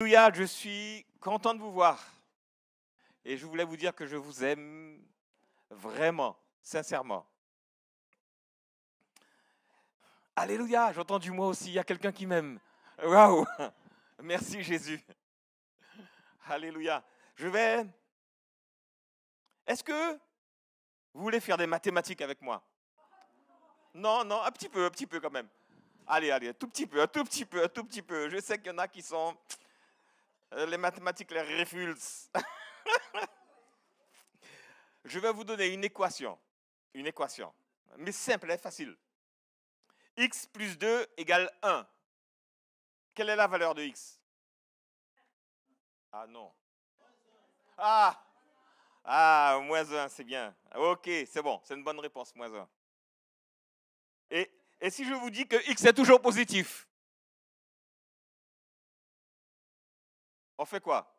Alléluia, je suis content de vous voir. Et je voulais vous dire que je vous aime vraiment, sincèrement. Alléluia, j'ai entendu moi aussi, il y a quelqu'un qui m'aime. Waouh, merci Jésus. Alléluia. Est-ce que vous voulez faire des mathématiques avec moi? Non, non, un petit peu quand même. Allez, un tout petit peu, un tout petit peu, un tout petit peu. Je sais qu'il y en a qui sont... les mathématiques les révulsent. Je vais vous donner une équation, mais simple et facile. X plus 2 égale 1. Quelle est la valeur de X? Ah non. Moins 1, c'est bien. Ok, c'est bon, c'est une bonne réponse, moins 1. Et si je vous dis que X est toujours positif, on fait quoi?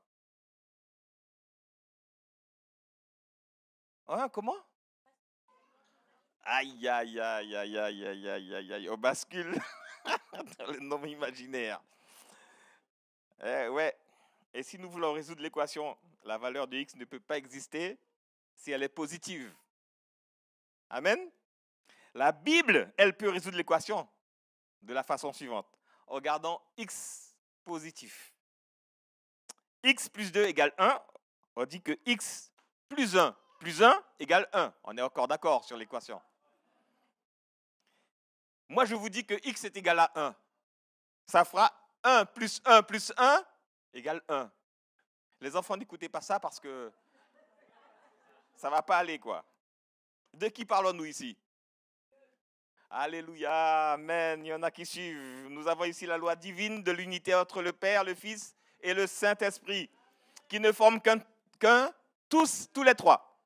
Hein, comment? Aïe, aïe, aïe, aïe, aïe, aïe, aïe, aïe, aïe, on bascule dans le nombre imaginaire. Ouais. Et si nous voulons résoudre l'équation, la valeur de X ne peut pas exister si elle est positive. Amen. La Bible, elle peut résoudre l'équation de la façon suivante, en regardant X positif. X plus 2 égale 1, on dit que X plus 1 égale 1. On est encore d'accord sur l'équation. Moi, je vous dis que X est égal à 1. Ça fera 1 plus 1 plus 1 égale 1. Les enfants, n'écoutez pas ça parce que ça ne va pas aller, quoi. De qui parlons-nous ici? Alléluia, amen. Il y en a qui suivent. Nous avons ici la loi divine de l'unité entre le Père, le Fils et le Saint-Esprit, qui ne forment qu'un, tous les trois.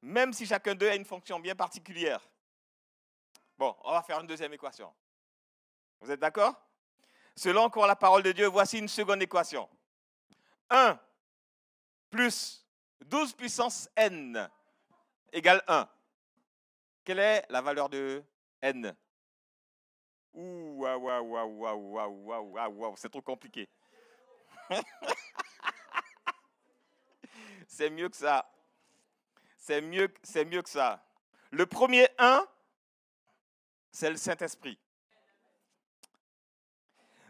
Même si chacun d'eux a une fonction bien particulière. Bon, on va faire une deuxième équation. Vous êtes d'accord? Selon encore la parole de Dieu, voici une seconde équation. 1 plus 12 puissance n égale 1. Quelle est la valeur de n? Waouh, c'est trop compliqué. C'est mieux que ça. C'est mieux que ça. Le premier 1, c'est le Saint-Esprit.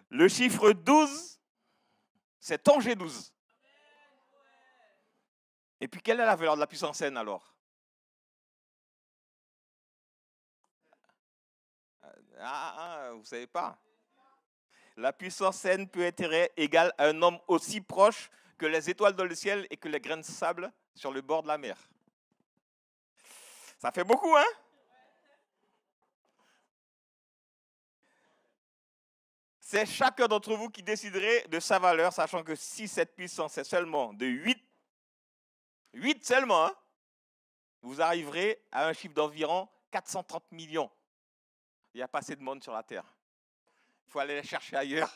Le chiffre 12, c'est ton G12. Et puis, quelle est la valeur de la puissance n alors? Vous ne savez pas. La puissance n peut être égale à un nombre aussi proche que les étoiles dans le ciel et que les grains de sable sur le bord de la mer. Ça fait beaucoup, hein? C'est chacun d'entre vous qui déciderait de sa valeur, sachant que si cette puissance est seulement de 8 seulement, hein, vous arriverez à un chiffre d'environ 430 millions. Il n'y a pas assez de monde sur la Terre. Il faut aller les chercher ailleurs.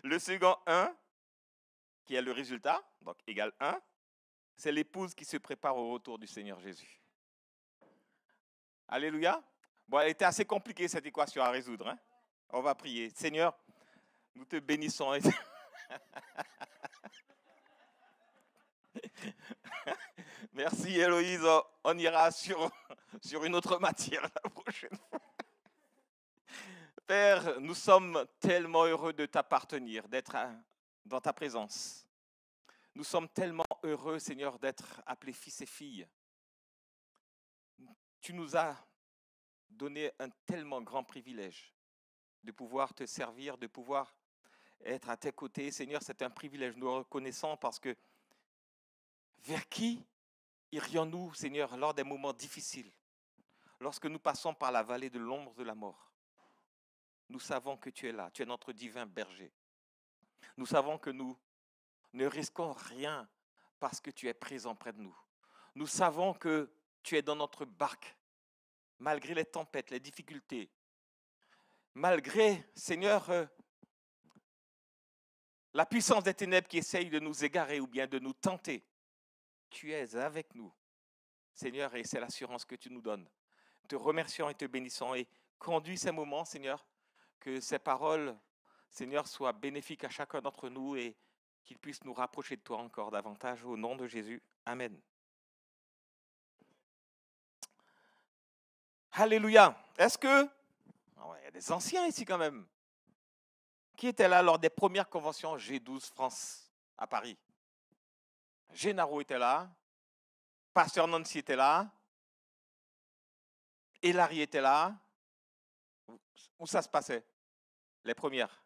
Le second 1, qui est le résultat, donc égal 1, c'est l'épouse qui se prépare au retour du Seigneur Jésus. Alléluia. Bon, elle était assez compliquée cette équation à résoudre. Hein? On va prier. Seigneur, nous te bénissons. Merci Héloïse. On ira sur une autre matière la prochaine fois. Père, nous sommes tellement heureux de t'appartenir, d'être dans ta présence. Nous sommes tellement heureux, Seigneur, d'être appelés fils et filles. Tu nous as donné un tellement grand privilège de pouvoir te servir, de pouvoir être à tes côtés. Seigneur, c'est un privilège. Nous le reconnaissons parce que vers qui irions-nous, Seigneur, lors des moments difficiles, lorsque nous passons par la vallée de l'ombre de la mort? Nous savons que tu es là, tu es notre divin berger. Nous savons que nous ne risquons rien parce que tu es présent près de nous. Nous savons que tu es dans notre barque, malgré les tempêtes, les difficultés, malgré, Seigneur, la puissance des ténèbres qui essaye de nous égarer ou bien de nous tenter. Tu es avec nous, Seigneur, et c'est l'assurance que tu nous donnes. Te remercions et te bénissons et conduis ces moments, Seigneur, que ces paroles Seigneur, soit bénéfique à chacun d'entre nous et qu'il puisse nous rapprocher de toi encore davantage au nom de Jésus. Amen. Alléluia. Est-ce que... Ah ouais, il y a des anciens ici quand même. Qui était là lors des premières conventions G12 France à Paris? Génaro était là, Pasteur Nancy était là, Hilary était là. Où ça se passait? Les premières.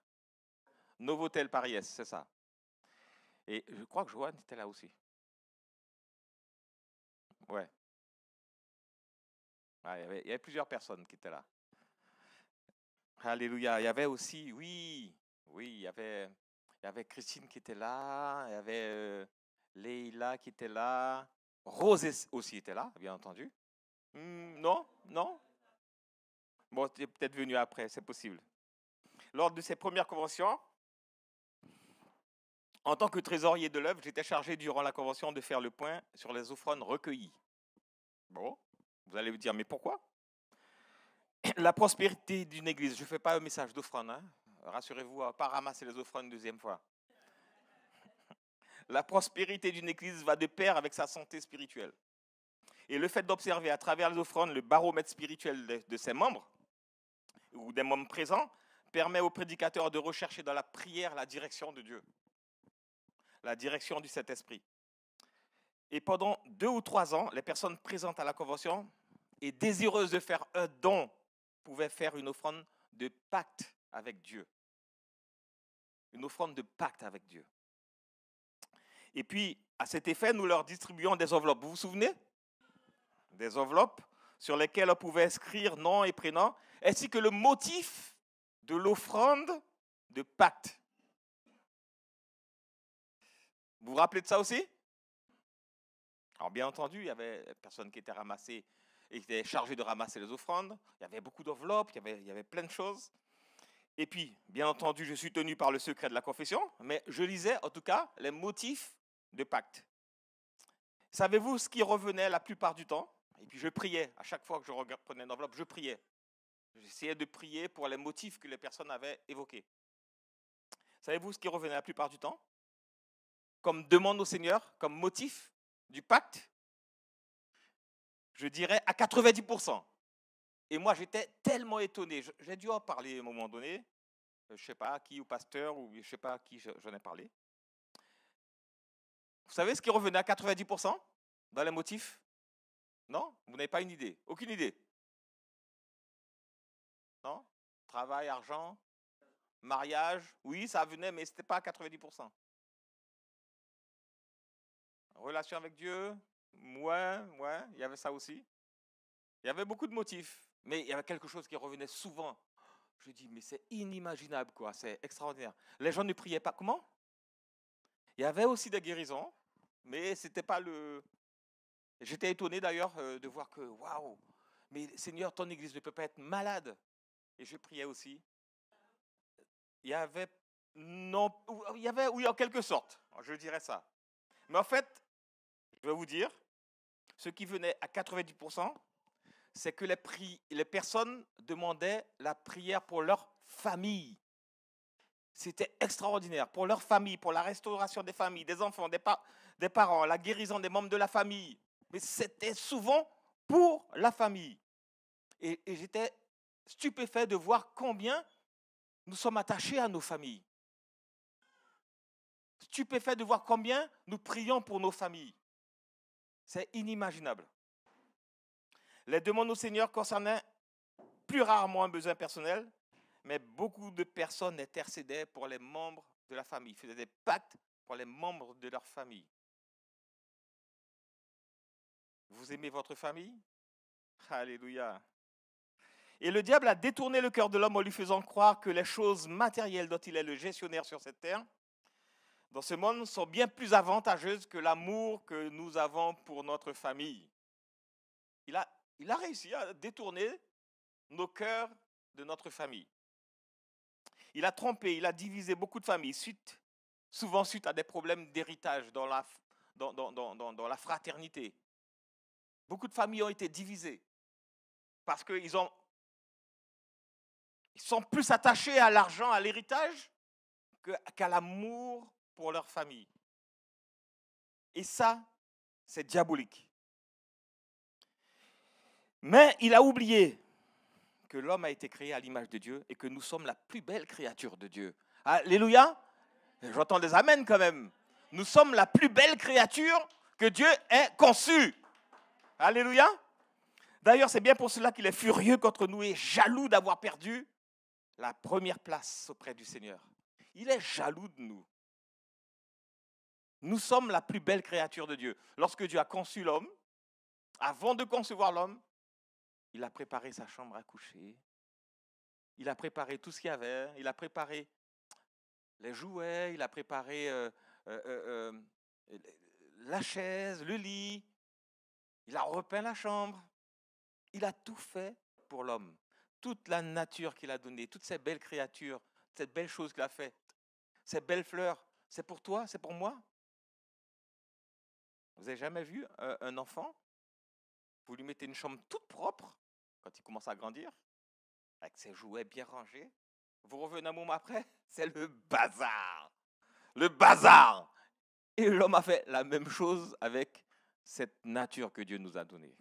Novotel Paris-Est, c'est ça. Et je crois que Joanne était là aussi. Ouais. Ouais, il y avait plusieurs personnes qui étaient là. Alléluia. Il y avait aussi, oui, il y avait Christine qui était là, il y avait Leïla qui était là, Rose aussi était là, bien entendu. Non? Bon, tu es peut-être venu après, c'est possible. Lors de ces premières conventions, en tant que trésorier de l'œuvre, j'étais chargé durant la convention de faire le point sur les offrandes recueillies. Bon, vous allez vous dire, mais pourquoi? La prospérité d'une église, je ne fais pas un message d'offrande, hein. Rassurez-vous, à ne pas ramasser les offrandes une deuxième fois. La prospérité d'une église va de pair avec sa santé spirituelle. Et le fait d'observer à travers les offrandes le baromètre spirituel de ses membres, ou des membres présents, permet aux prédicateurs de rechercher dans la prière la direction de Dieu, la direction du Saint-Esprit. Et pendant 2 ou 3 ans, les personnes présentes à la convention et désireuses de faire un don pouvaient faire une offrande de pacte avec Dieu. Une offrande de pacte avec Dieu. Et puis, à cet effet, nous leur distribuions des enveloppes. Vous vous souvenez? Des enveloppes sur lesquelles on pouvait inscrire nom et prénom, ainsi que le motif de l'offrande de pacte. Vous vous rappelez de ça aussi? Alors, bien entendu, il y avait des personnes qui étaient ramassées et qui étaient chargées de ramasser les offrandes. Il y avait beaucoup d'enveloppes, il y avait plein de choses. Et puis, bien entendu, je suis tenu par le secret de la confession, mais je lisais en tout cas les motifs de pacte. Savez-vous ce qui revenait la plupart du temps? Et puis je priais, à chaque fois que je prenais une enveloppe, je priais. J'essayais de prier pour les motifs que les personnes avaient évoqués. Savez-vous ce qui revenait la plupart du temps? Comme demande au Seigneur, comme motif du pacte? Je dirais à 90%. Et moi, j'étais tellement étonné. J'ai dû en parler à un moment donné. Je ne sais pas à qui, au pasteur, ou je ne sais pas à qui j'en ai parlé. Vous savez ce qui revenait à 90% dans les motifs? Non? Vous n'avez pas une idée? Aucune idée? Non? Travail, argent, mariage, oui, ça venait, mais ce n'était pas à 90%. Relation avec Dieu, ouais, il y avait ça aussi. Il y avait beaucoup de motifs, mais il y avait quelque chose qui revenait souvent. Je dis, mais c'est inimaginable, quoi, c'est extraordinaire. Les gens ne priaient pas. Comment? Il y avait aussi des guérisons, mais c'était pas le... J'étais étonné d'ailleurs de voir que, waouh, mais Seigneur, ton église ne peut pas être malade. Et je priais aussi. Il y avait, non, il y avait, oui, en quelque sorte, je dirais ça. Mais en fait, je vais vous dire, ce qui venait à 90%, c'est que les personnes demandaient la prière pour leur famille. C'était extraordinaire. Pour leur famille, pour la restauration des familles, des enfants, des parents, la guérison des membres de la famille. Mais c'était souvent pour la famille. Et j'étais stupéfait de voir combien nous sommes attachés à nos familles. Stupéfait de voir combien nous prions pour nos familles. C'est inimaginable. Les demandes au Seigneur concernaient plus rarement un besoin personnel, mais beaucoup de personnes intercédaient pour les membres de la famille, faisaient des pactes pour les membres de leur famille. Vous aimez votre famille? Alléluia. Et le diable a détourné le cœur de l'homme en lui faisant croire que les choses matérielles dont il est le gestionnaire sur cette terre, dans ce monde, sont bien plus avantageuses que l'amour que nous avons pour notre famille. Il a réussi à détourner nos cœurs de notre famille. Il a trompé, il a divisé beaucoup de familles, souvent suite à des problèmes d'héritage dans la fraternité. Beaucoup de familles ont été divisées parce qu'ils sont plus attachés à l'argent, à l'héritage, qu'à l'amour pour leur famille. Et ça, c'est diabolique. Mais il a oublié que l'homme a été créé à l'image de Dieu et que nous sommes la plus belle créature de Dieu. Alléluia. J'entends des amens quand même. Nous sommes la plus belle créature que Dieu ait conçue. Alléluia. D'ailleurs, c'est bien pour cela qu'il est furieux contre nous et jaloux d'avoir perdu la première place auprès du Seigneur. Il est jaloux de nous. Nous sommes la plus belle créature de Dieu. Lorsque Dieu a conçu l'homme, avant de concevoir l'homme, il a préparé sa chambre à coucher. Il a préparé tout ce qu'il y avait. Il a préparé les jouets. Il a préparé la chaise, le lit. Il a repeint la chambre. Il a tout fait pour l'homme. Toute la nature qu'il a donnée, toutes ces belles créatures, cette belle chose qu'il a faite, ces belles fleurs, c'est pour toi, c'est pour moi. Vous n'avez jamais vu un enfant? Vous lui mettez une chambre toute propre quand il commence à grandir, avec ses jouets bien rangés. Vous revenez un moment après, c'est le bazar. Le bazar. Et l'homme a fait la même chose avec cette nature que Dieu nous a donnée.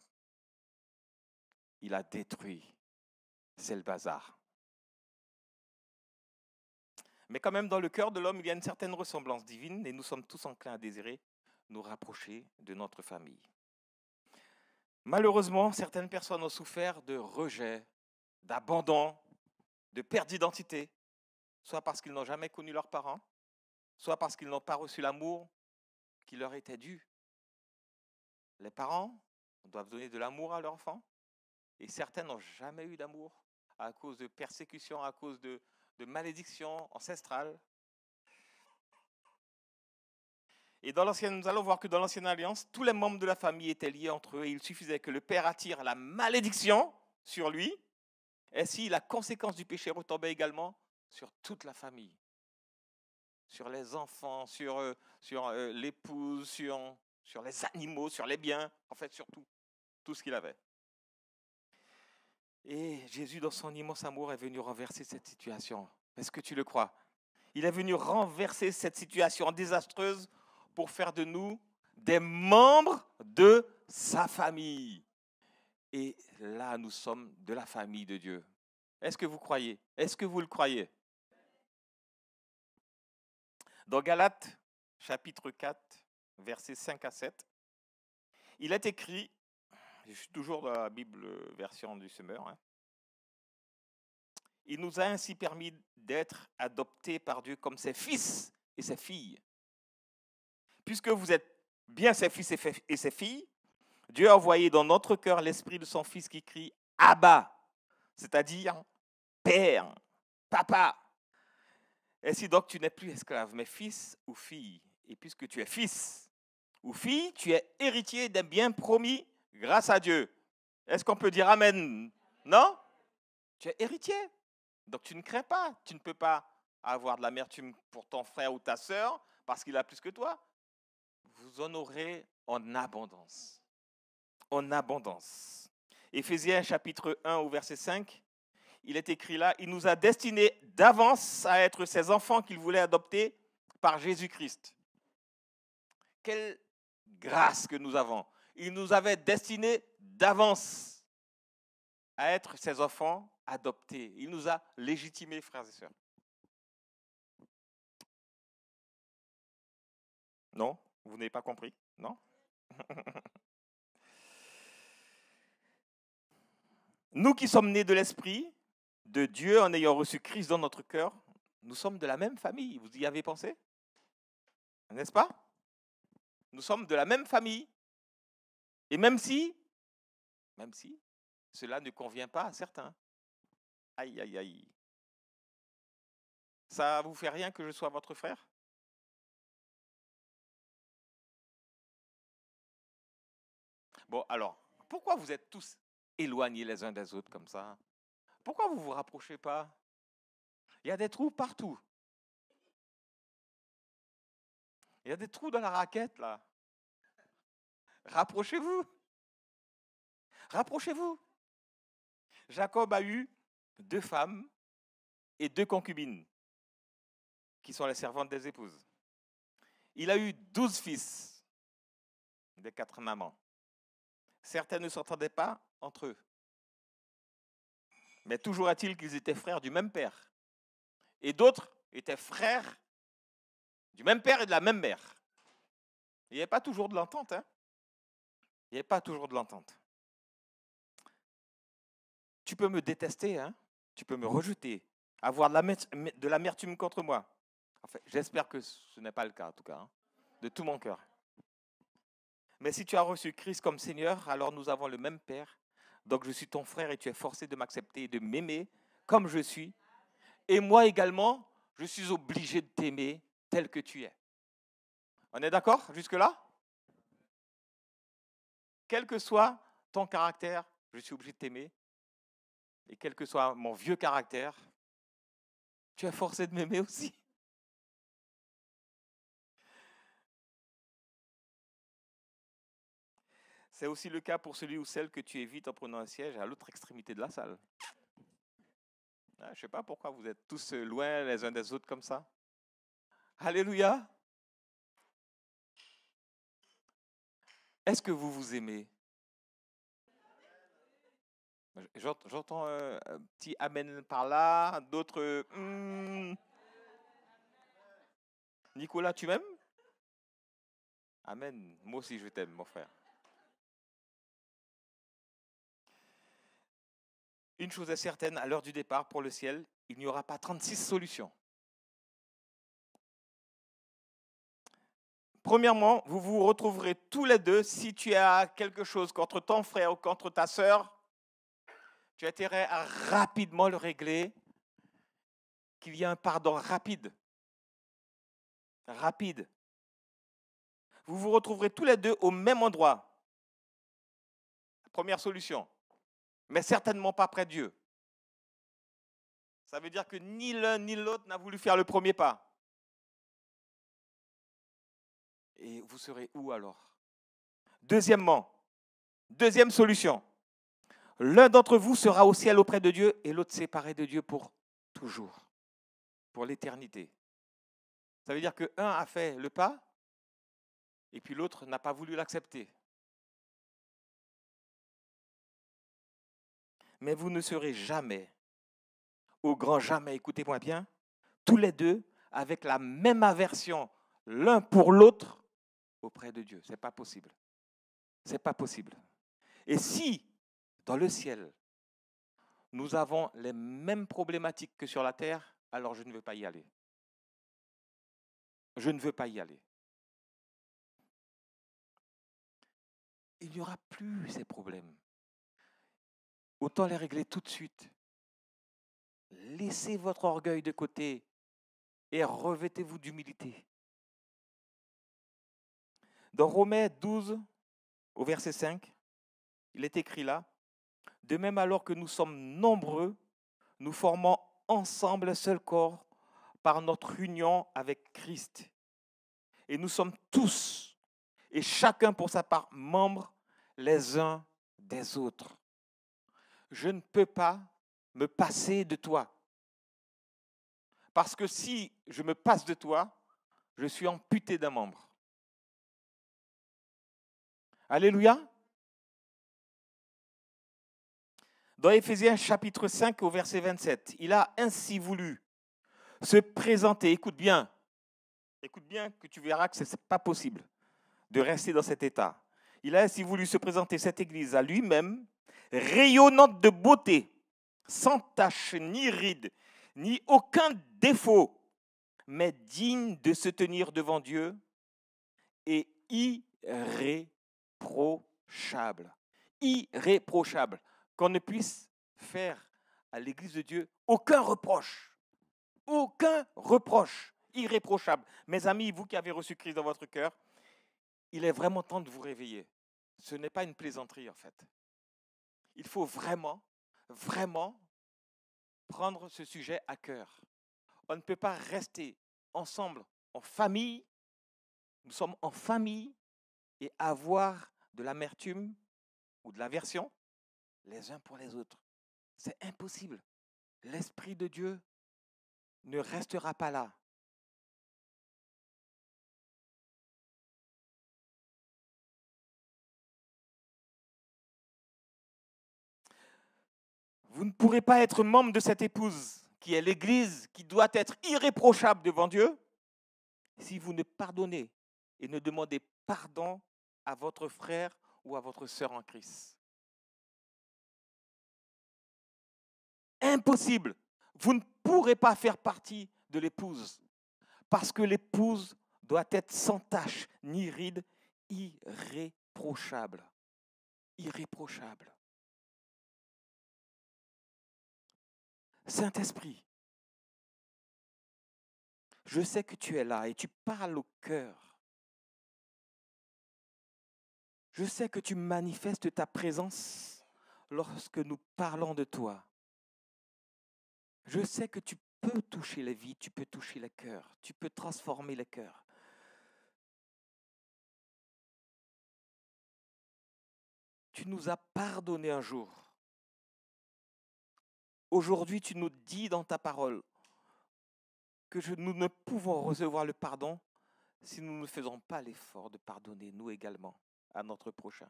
Il a détruit. C'est le bazar. Mais quand même, dans le cœur de l'homme, il y a une certaine ressemblance divine et nous sommes tous enclins à désirer nous rapprocher de notre famille. Malheureusement, certaines personnes ont souffert de rejet, d'abandon, de perte d'identité, soit parce qu'ils n'ont jamais connu leurs parents, soit parce qu'ils n'ont pas reçu l'amour qui leur était dû. Les parents doivent donner de l'amour à leurs enfants, et certains n'ont jamais eu d'amour à cause de persécutions, à cause de malédictions ancestrales. Et nous allons voir que dans l'Ancienne Alliance, tous les membres de la famille étaient liés entre eux et il suffisait que le père attire la malédiction sur lui. Ainsi, la conséquence du péché retombait également sur toute la famille, sur les enfants, sur l'épouse, sur les animaux, sur les biens, en fait sur tout ce qu'il avait. Et Jésus, dans son immense amour, est venu renverser cette situation. Est-ce que tu le crois? Il est venu renverser cette situation désastreuse pour faire de nous des membres de sa famille. Et là, nous sommes de la famille de Dieu. Est-ce que vous croyez? Est-ce que vous le croyez? Dans Galates, chapitre 4, versets 5 à 7, il est écrit, je suis toujours dans la Bible version du Semeur, il nous a ainsi permis d'être adoptés par Dieu comme ses fils et ses filles. Puisque vous êtes bien ses fils et ses filles, Dieu a envoyé dans notre cœur l'esprit de son Fils qui crie « Abba », c'est-à-dire « Père, Papa ». Ainsi donc tu n'es plus esclave, mais fils ou fille. Et puisque tu es fils ou fille, tu es héritier des biens promis grâce à Dieu. Est-ce qu'on peut dire Amen? Non? Tu es héritier. Donc tu ne crains pas. Tu ne peux pas avoir de l'amertume pour ton frère ou ta sœur parce qu'il a plus que toi. Vous en aurez en abondance. En abondance. Éphésiens chapitre 1 au verset 5, il est écrit là, il nous a destinés d'avance à être ses enfants qu'il voulait adopter par Jésus-Christ. Quelle grâce que nous avons. Il nous avait destinés d'avance à être ses enfants adoptés. Il nous a légitimés, frères et sœurs. Non? Vous n'avez pas compris? Non? Nous qui sommes nés de l'Esprit de Dieu en ayant reçu Christ dans notre cœur, nous sommes de la même famille. Vous y avez pensé? N'est-ce pas? Nous sommes de la même famille. Et même si cela ne convient pas à certains. Aïe, aïe, aïe. Ça vous fait rien que je sois votre frère? Bon, alors, pourquoi vous êtes tous éloignés les uns des autres comme ça? Pourquoi vous ne vous rapprochez pas? Il y a des trous partout. Il y a des trous dans la raquette, là. Rapprochez-vous. Rapprochez-vous. Jacob a eu 2 femmes et 2 concubines qui sont les servantes des épouses. Il a eu 12 fils des 4 mamans. Certains ne s'entendaient pas entre eux. Mais toujours est-il qu'ils étaient frères du même père. Et d'autres étaient frères du même père et de la même mère. Il n'y avait pas toujours de l'entente. Hein? Il n'y avait pas toujours de l'entente. Tu peux me détester, hein? Tu peux me rejeter, avoir de l'amertume contre moi. Enfin, j'espère que ce n'est pas le cas, en tout cas, hein, de tout mon cœur. Mais si tu as reçu Christ comme Seigneur, alors nous avons le même Père. Donc je suis ton frère et tu es forcé de m'accepter et de m'aimer comme je suis. Et moi également, je suis obligé de t'aimer tel que tu es. On est d'accord jusque-là? Quel que soit ton caractère, je suis obligé de t'aimer. Et quel que soit mon vieux caractère, tu es forcé de m'aimer aussi. C'est aussi le cas pour celui ou celle que tu évites en prenant un siège à l'autre extrémité de la salle. Je ne sais pas pourquoi vous êtes tous loin les uns des autres comme ça. Alléluia. Est-ce que vous vous aimez? J'entends un petit amen par là, d'autres... Nicolas, tu m'aimes? Amen. Moi aussi, je t'aime, mon frère. Une chose est certaine, à l'heure du départ pour le ciel, il n'y aura pas 36 solutions. Premièrement, vous vous retrouverez tous les deux, si tu as quelque chose contre ton frère ou contre ta sœur, tu as intérêt à rapidement le régler, qu'il y ait un pardon rapide. Rapide. Vous vous retrouverez tous les deux au même endroit. Première solution. Mais certainement pas près de Dieu. Ça veut dire que ni l'un ni l'autre n'a voulu faire le premier pas. Et vous serez où alors? Deuxièmement, deuxième solution. L'un d'entre vous sera au ciel auprès de Dieu et l'autre séparé de Dieu pour toujours, pour l'éternité. Ça veut dire qu'un a fait le pas et puis l'autre n'a pas voulu l'accepter. Mais vous ne serez jamais, au grand jamais, écoutez-moi bien, tous les deux avec la même aversion l'un pour l'autre auprès de Dieu. Ce n'est pas possible. Ce n'est pas possible. Et si, dans le ciel, nous avons les mêmes problématiques que sur la terre, alors je ne veux pas y aller. Je ne veux pas y aller. Il n'y aura plus ces problèmes. Autant les régler tout de suite. Laissez votre orgueil de côté et revêtez-vous d'humilité. Dans Romains 12, au verset 5, il est écrit là, « De même alors que nous sommes nombreux, nous formons ensemble un seul corps par notre union avec Christ. Et nous sommes tous, et chacun pour sa part, membres les uns des autres. Je ne peux pas me passer de toi. Parce que si je me passe de toi, je suis amputé d'un membre. » Alléluia. Dans Éphésiens chapitre 5 au verset 27, il a ainsi voulu se présenter. Écoute bien que tu verras que ce n'est pas possible de rester dans cet état. Il a ainsi voulu se présenter cette église à lui-même, rayonnante de beauté, sans tache, ni ride, ni aucun défaut, mais digne de se tenir devant Dieu et irréprochable. Irréprochable. Qu'on ne puisse faire à l'église de Dieu aucun reproche. Aucun reproche. Irréprochable. Mes amis, vous qui avez reçu Christ dans votre cœur, il est vraiment temps de vous réveiller. Ce n'est pas une plaisanterie en fait. Il faut vraiment, vraiment prendre ce sujet à cœur. On ne peut pas rester ensemble en famille. Nous sommes en famille et avoir de l'amertume ou de l'aversion les uns pour les autres. C'est impossible. L'Esprit de Dieu ne restera pas là. Vous ne pourrez pas être membre de cette épouse qui est l'Église, qui doit être irréprochable devant Dieu, si vous ne pardonnez et ne demandez pardon à votre frère ou à votre sœur en Christ. Impossible. Vous ne pourrez pas faire partie de l'épouse parce que l'épouse doit être sans tache ni ride, irréprochable. Irréprochable. Saint-Esprit, je sais que tu es là et tu parles au cœur. Je sais que tu manifestes ta présence lorsque nous parlons de toi. Je sais que tu peux toucher les vies, tu peux toucher les cœurs, tu peux transformer les cœurs. Tu nous as pardonné un jour. Aujourd'hui, tu nous dis dans ta parole que nous ne pouvons recevoir le pardon si nous ne faisons pas l'effort de pardonner, nous également, à notre prochain.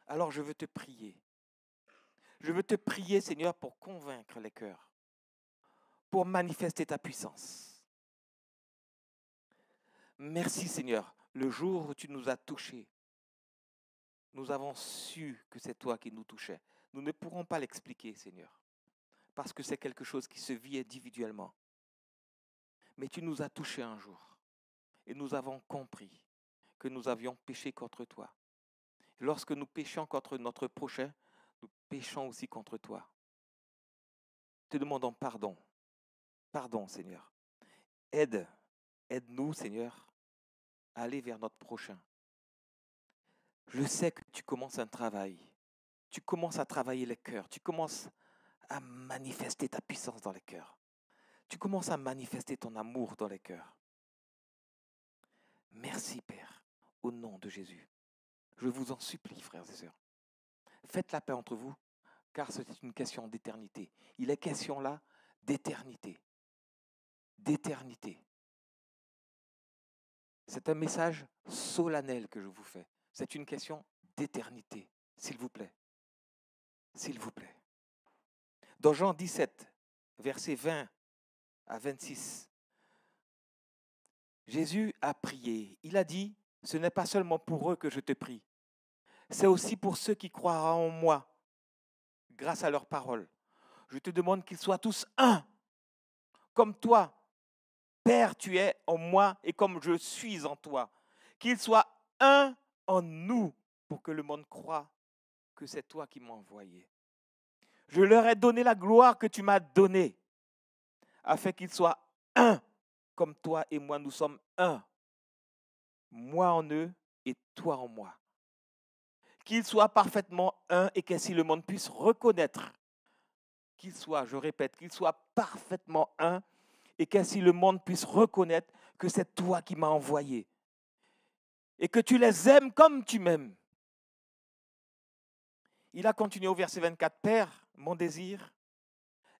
Alors je veux te prier. Je veux te prier, Seigneur, pour convaincre les cœurs, pour manifester ta puissance. Merci, Seigneur, le jour où tu nous as touchés, nous avons su que c'est toi qui nous touchais. Nous ne pourrons pas l'expliquer, Seigneur, parce que c'est quelque chose qui se vit individuellement. Mais tu nous as touchés un jour et nous avons compris que nous avions péché contre toi. Lorsque nous péchons contre notre prochain, nous péchons aussi contre toi. Te demandons pardon. Pardon, Seigneur. Aide-nous, Seigneur, à aller vers notre prochain. Je sais que tu commences un travail. Tu commences à travailler les cœurs. Tu commences à manifester ta puissance dans les cœurs. Tu commences à manifester ton amour dans les cœurs. Merci, Père, au nom de Jésus. Je vous en supplie, frères et sœurs. Faites la paix entre vous, car c'est une question d'éternité. Il est question là d'éternité. D'éternité. C'est un message solennel que je vous fais. C'est une question d'éternité, s'il vous plaît. S'il vous plaît. Dans Jean 17, versets 20 à 26, Jésus a prié. Il a dit, ce n'est pas seulement pour eux que je te prie, c'est aussi pour ceux qui croiront en moi, grâce à leurs paroles. Je te demande qu'ils soient tous un, comme toi, Père, tu es en moi et comme je suis en toi. Qu'ils soient un en nous pour que le monde croie que c'est toi qui m'as envoyé. Je leur ai donné la gloire que tu m'as donnée, afin qu'ils soient un, comme toi et moi, nous sommes un. Moi en eux et toi en moi. Qu'ils soient parfaitement un et qu'ainsi le monde puisse reconnaître qu'ils soient, je répète, qu'ils soient parfaitement un et qu'ainsi le monde puisse reconnaître que c'est toi qui m'as envoyé et que tu les aimes comme tu m'aimes. Il a continué au verset 24, Père, mon désir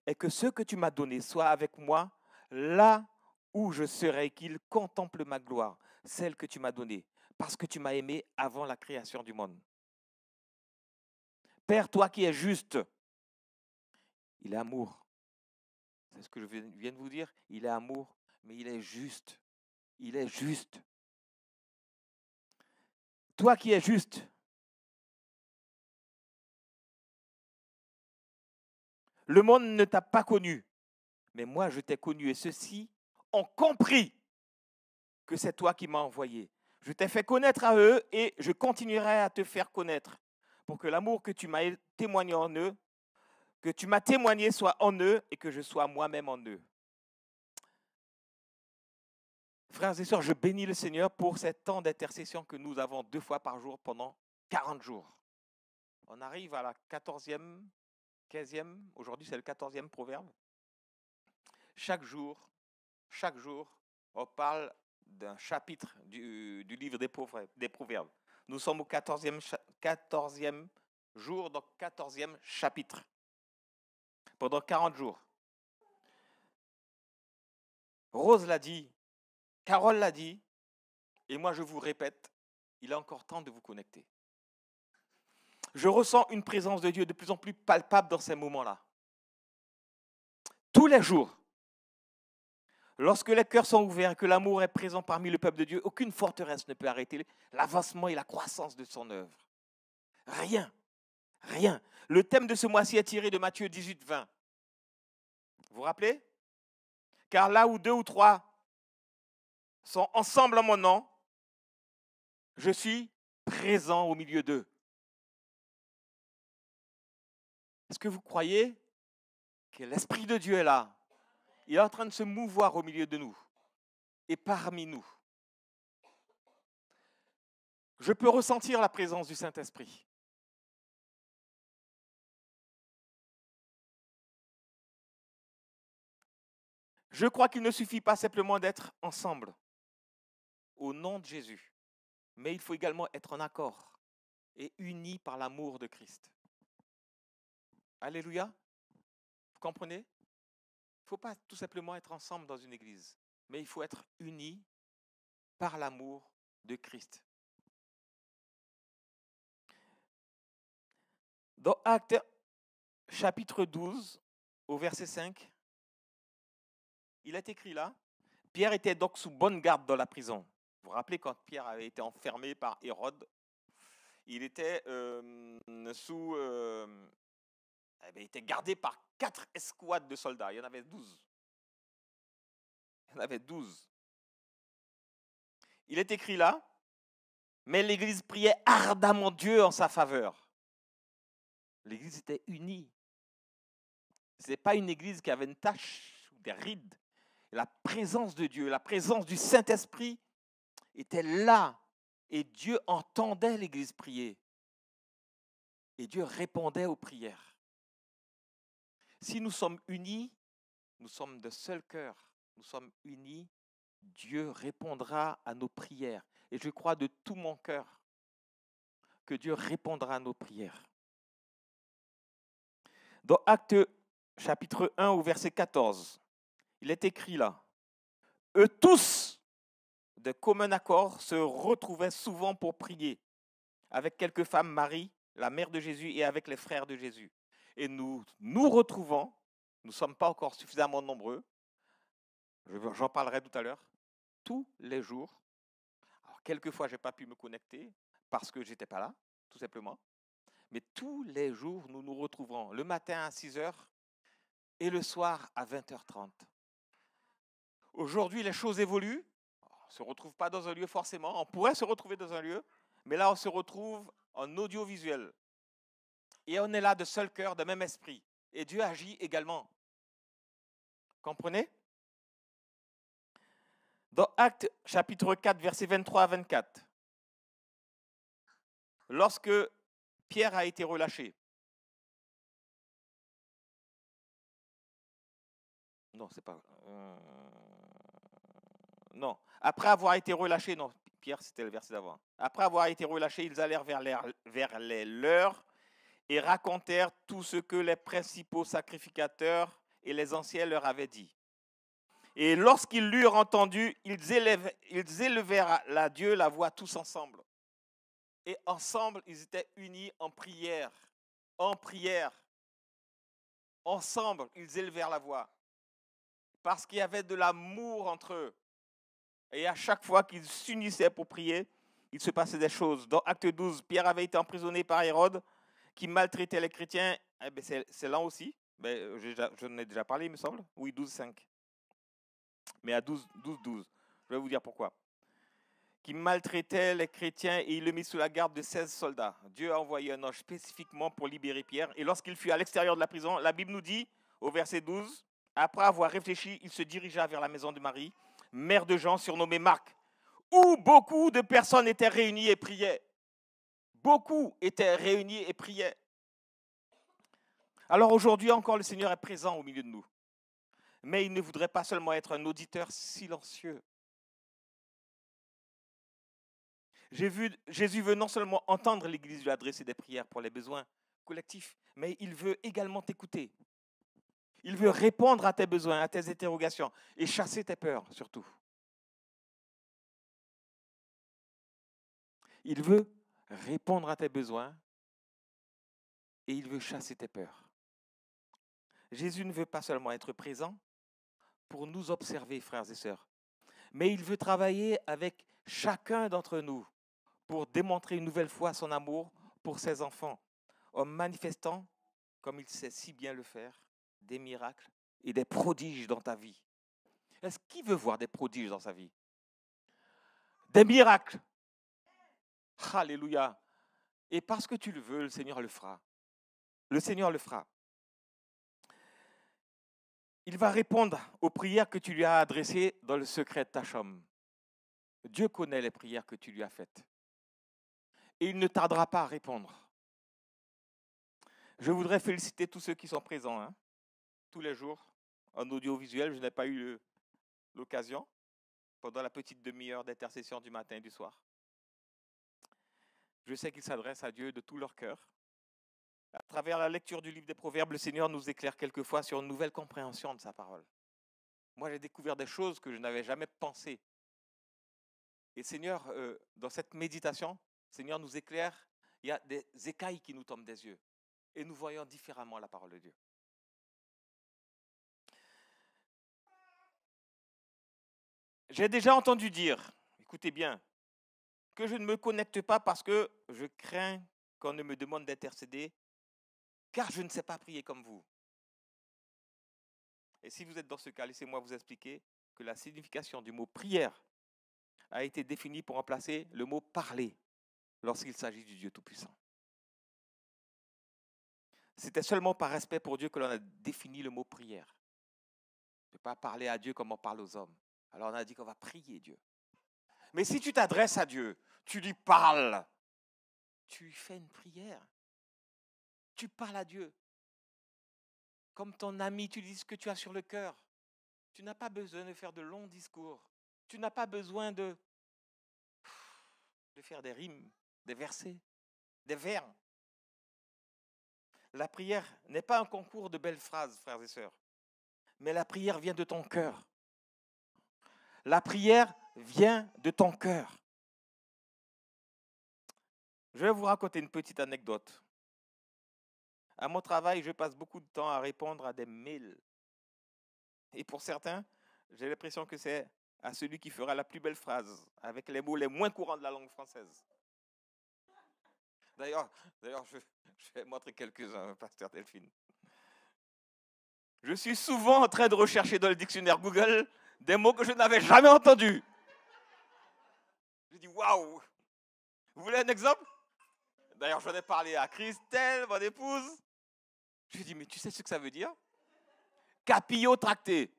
est que ce que tu m'as donné soit avec moi là où je serai, qu'ils contemplent ma gloire, celle que tu m'as donnée, parce que tu m'as aimé avant la création du monde. Père, toi qui es juste, il est amour. C'est ce que je viens de vous dire. Il est amour, mais il est juste. Il est juste. Toi qui es juste, le monde ne t'a pas connu, mais moi je t'ai connu et ceux-ci ont compris que c'est toi qui m'as envoyé. Je t'ai fait connaître à eux et je continuerai à te faire connaître pour que l'amour que tu m'as témoigné en eux, que tu m'as témoigné soit en eux et que je sois moi-même en eux. Frères et sœurs, je bénis le Seigneur pour ce temps d'intercession que nous avons 2 fois par jour pendant 40 jours. On arrive à la 14e, 15e, aujourd'hui c'est le 14e proverbe. Chaque jour, on parle d'un chapitre du livre des Proverbes. Nous sommes au 14e jour, donc 14e chapitre, pendant 40 jours. Rose l'a dit, Carole l'a dit, et moi je vous répète, il est encore temps de vous connecter. Je ressens une présence de Dieu de plus en plus palpable dans ces moments-là. Tous les jours, lorsque les cœurs sont ouverts et que l'amour est présent parmi le peuple de Dieu, aucune forteresse ne peut arrêter l'avancement et la croissance de son œuvre. Rien, rien. Le thème de ce mois-ci est tiré de Matthieu 18, 20. Vous vous rappelez? Car là où 2 ou 3 sont ensemble en mon nom, je suis présent au milieu d'eux. Est-ce que vous croyez que l'Esprit de Dieu est là? Il est en train de se mouvoir au milieu de nous et parmi nous. Je peux ressentir la présence du Saint-Esprit. Je crois qu'il ne suffit pas simplement d'être ensemble au nom de Jésus, mais il faut également être en accord et unis par l'amour de Christ. Alléluia. Vous comprenez? Il ne faut pas tout simplement être ensemble dans une église, mais il faut être unis par l'amour de Christ. Dans Actes chapitre 12, au verset 5, il est écrit là, Pierre était donc sous bonne garde dans la prison. Vous vous rappelez quand Pierre avait été enfermé par Hérode, il était il était gardé par 4 escouades de soldats. Il y en avait 12. Il y en avait 12. Il est écrit là, mais l'Église priait ardemment Dieu en sa faveur. L'Église était unie. Ce n'est pas une Église qui avait une tache ou des rides. La présence de Dieu, la présence du Saint-Esprit était là. Et Dieu entendait l'Église prier. Et Dieu répondait aux prières. Si nous sommes unis, nous sommes de seul cœur. Nous sommes unis. Dieu répondra à nos prières. Et je crois de tout mon cœur que Dieu répondra à nos prières. Dans Actes chapitre 1 au verset 14, il est écrit là, « Eux tous, de commun accord, se retrouvaient souvent pour prier, avec quelques femmes, Marie, la mère de Jésus, et avec les frères de Jésus. Et nous nous retrouvons, nous ne sommes pas encore suffisamment nombreux, j'en parlerai tout à l'heure, tous les jours. Alors, quelquefois, je n'ai pas pu me connecter parce que je n'étais pas là, tout simplement. Mais tous les jours, nous nous retrouvons le matin à 6h et le soir à 20h30. Aujourd'hui, les choses évoluent. On ne se retrouve pas dans un lieu forcément. On pourrait se retrouver dans un lieu, mais là, on se retrouve en audiovisuel. Et on est là de seul cœur, de même esprit. Et Dieu agit également. Comprenez? Dans Actes chapitre 4, versets 23 à 24, lorsque Pierre a été relâché, non, c'est pas... non, après avoir été relâchés, non, Pierre, c'était le verset d'avant. Après avoir été relâchés, ils allèrent vers les leurs et racontèrent tout ce que les principaux sacrificateurs et les anciens leur avaient dit. Et lorsqu'ils l'eurent entendu, ils élevèrent à Dieu la voix tous ensemble. Et ensemble, ils étaient unis en prière. En prière. Ensemble, ils élevèrent la voix. Parce qu'il y avait de l'amour entre eux. Et à chaque fois qu'ils s'unissaient pour prier, il se passait des choses. Dans Acte 12, Pierre avait été emprisonné par Hérode, qui maltraitait les chrétiens. Eh bien, c'est là aussi. J'en ai déjà parlé, il me semble. Oui, 12, 5. Mais à 12, 12. Je vais vous dire pourquoi. Qui maltraitait les chrétiens et il le mit sous la garde de 16 soldats. Dieu a envoyé un ange spécifiquement pour libérer Pierre. Et lorsqu'il fut à l'extérieur de la prison, la Bible nous dit, au verset 12, après avoir réfléchi, il se dirigea vers la maison de Marie, mère de Jean, surnommée Marc, où beaucoup de personnes étaient réunies et priaient. Beaucoup étaient réunis et priaient. Alors aujourd'hui encore, le Seigneur est présent au milieu de nous. Mais il ne voudrait pas seulement être un auditeur silencieux. Jésus veut non seulement entendre l'Église lui adresser des prières pour les besoins collectifs, mais il veut également t'écouter. Il veut répondre à tes besoins, à tes interrogations et chasser tes peurs surtout. Il veut répondre à tes besoins et il veut chasser tes peurs. Jésus ne veut pas seulement être présent pour nous observer, frères et sœurs, mais il veut travailler avec chacun d'entre nous pour démontrer une nouvelle fois son amour pour ses enfants, en manifestant, comme il sait si bien le faire, des miracles et des prodiges dans ta vie. Est-ce qu'il veut voir des prodiges dans sa vie? Des miracles. Alléluia. Et parce que tu le veux, le Seigneur le fera. Le Seigneur le fera. Il va répondre aux prières que tu lui as adressées dans le secret de ta chambre. Dieu connaît les prières que tu lui as faites. Et il ne tardera pas à répondre. Je voudrais féliciter tous ceux qui sont présents, hein, tous les jours, en audiovisuel. Je n'ai pas eu l'occasion pendant la petite demi-heure d'intercession du matin et du soir. Je sais qu'ils s'adressent à Dieu de tout leur cœur. À travers la lecture du livre des Proverbes, le Seigneur nous éclaire quelquefois sur une nouvelle compréhension de sa parole. Moi, j'ai découvert des choses que je n'avais jamais pensées. Et Seigneur, dans cette méditation, Seigneur nous éclaire. Il y a des écailles qui nous tombent des yeux. Et nous voyons différemment la parole de Dieu. J'ai déjà entendu dire, écoutez bien, que je ne me connecte pas parce que je crains qu'on ne me demande d'intercéder, car je ne sais pas prier comme vous. Et si vous êtes dans ce cas, laissez-moi vous expliquer que la signification du mot prière a été définie pour remplacer le mot parler lorsqu'il s'agit du Dieu Tout-Puissant. C'était seulement par respect pour Dieu que l'on a défini le mot prière. On ne peut pas parler à Dieu comme on parle aux hommes. Alors on a dit qu'on va prier Dieu. Mais si tu t'adresses à Dieu, tu lui parles, tu lui fais une prière. Tu parles à Dieu. Comme ton ami, tu dis ce que tu as sur le cœur. Tu n'as pas besoin de faire de longs discours. Tu n'as pas besoin de faire des rimes, des versets, des vers. La prière n'est pas un concours de belles phrases, frères et sœurs, mais la prière vient de ton cœur. La prière vient de ton cœur. Je vais vous raconter une petite anecdote. À mon travail, je passe beaucoup de temps à répondre à des mails. Et pour certains, j'ai l'impression que c'est à celui qui fera la plus belle phrase, avec les mots les moins courants de la langue française. D'ailleurs, je vais montrer quelques-uns, pasteur Delphine. Je suis souvent en train de rechercher dans le dictionnaire Google des mots que je n'avais jamais entendus. Je dis, waouh! Vous voulez un exemple? D'ailleurs, j'en ai parlé à Christelle, mon épouse. Je lui ai dit, mais tu sais ce que ça veut dire? Capillotracté.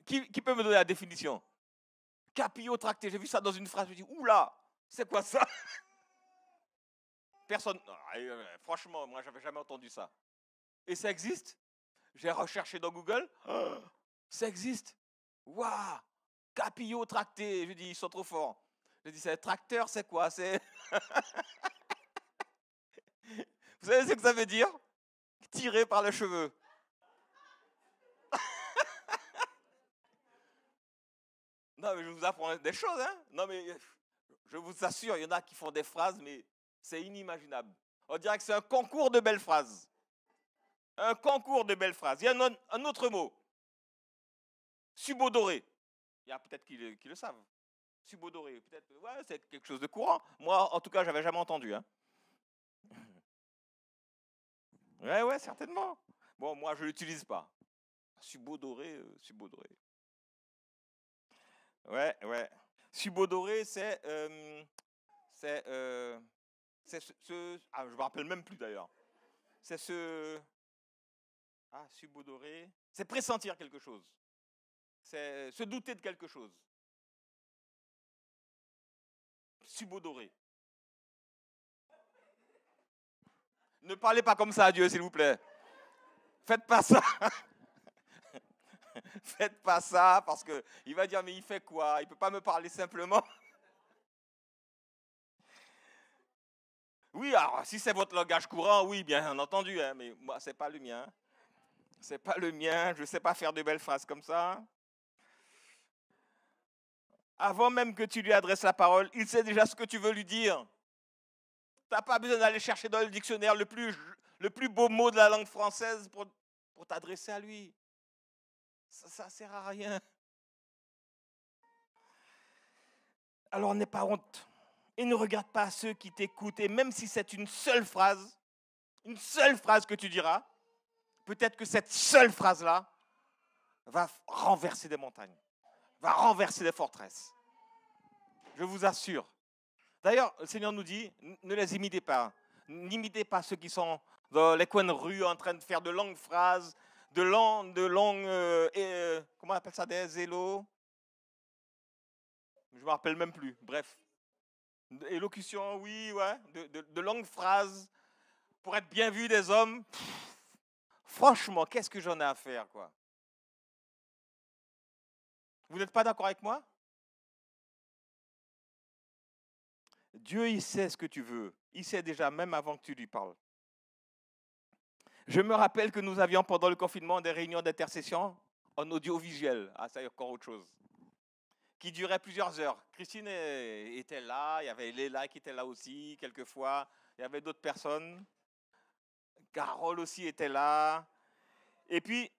Qui peut me donner la définition? Capillotracté. J'ai vu ça dans une phrase. Je me dis, oula, c'est quoi ça? Personne. Franchement, moi, j'avais jamais entendu ça. Et ça existe? J'ai recherché dans Google. Oh, ça existe. Waouh! Capillotracté. Je dis, ils sont trop forts. Je dis, c'est tracteur, c'est quoi? C'est. Vous savez ce que ça veut dire? Tiré par les cheveux. Non, mais je vous apprends des choses, hein? Non, mais je vous assure, il y en a qui font des phrases, mais c'est inimaginable. On dirait que c'est un concours de belles phrases. Un concours de belles phrases. Il y a un autre mot. Subodoré. Il y a peut-être qui le savent. Subodoré, peut-être, ouais, c'est quelque chose de courant. Moi, en tout cas, j'avais jamais entendu. Hein. Ouais, certainement. Bon, moi, je ne l'utilise pas. Subodoré. Ouais. Subodoré, c'est je me rappelle même plus d'ailleurs. C'est subodoré. C'est pressentir quelque chose. C'est se douter de quelque chose. Subodoré. Ne parlez pas comme ça à Dieu, s'il vous plaît. Faites pas ça. Faites pas ça parce qu'il va dire mais il fait quoi? Il ne peut pas me parler simplement. Oui, alors si c'est votre langage courant, oui, bien entendu, hein, mais moi, c'est pas le mien. C'est pas le mien, je ne sais pas faire de belles phrases comme ça. Avant même que tu lui adresses la parole, il sait déjà ce que tu veux lui dire. Tu n'as pas besoin d'aller chercher dans le dictionnaire le plus beau mot de la langue française pour t'adresser à lui. Ça ne sert à rien. Alors n'aie pas honte. Et ne regarde pas ceux qui t'écoutent. Et même si c'est une seule phrase que tu diras, peut-être que cette seule phrase-là va renverser des montagnes, va renverser des forteresses. Je vous assure. D'ailleurs, le Seigneur nous dit, ne les imitez pas. N'imitez pas ceux qui sont dans les coins de rue en train de faire de longues phrases, comment on appelle ça, des élos. Je ne me rappelle même plus. Bref. Élocution, oui, ouais. De longues phrases pour être bien vu des hommes. Franchement, qu'est-ce que j'en ai à faire, quoi? Vous n'êtes pas d'accord avec moi? Dieu, il sait ce que tu veux. Il sait déjà, même avant que tu lui parles. Je me rappelle que nous avions pendant le confinement des réunions d'intercession en audiovisuel. Ah, ça, c'est encore autre chose. Qui duraient plusieurs heures. Christine était là, il y avait Léla qui était là aussi, quelquefois. Il y avait d'autres personnes. Carole aussi était là. Et puis,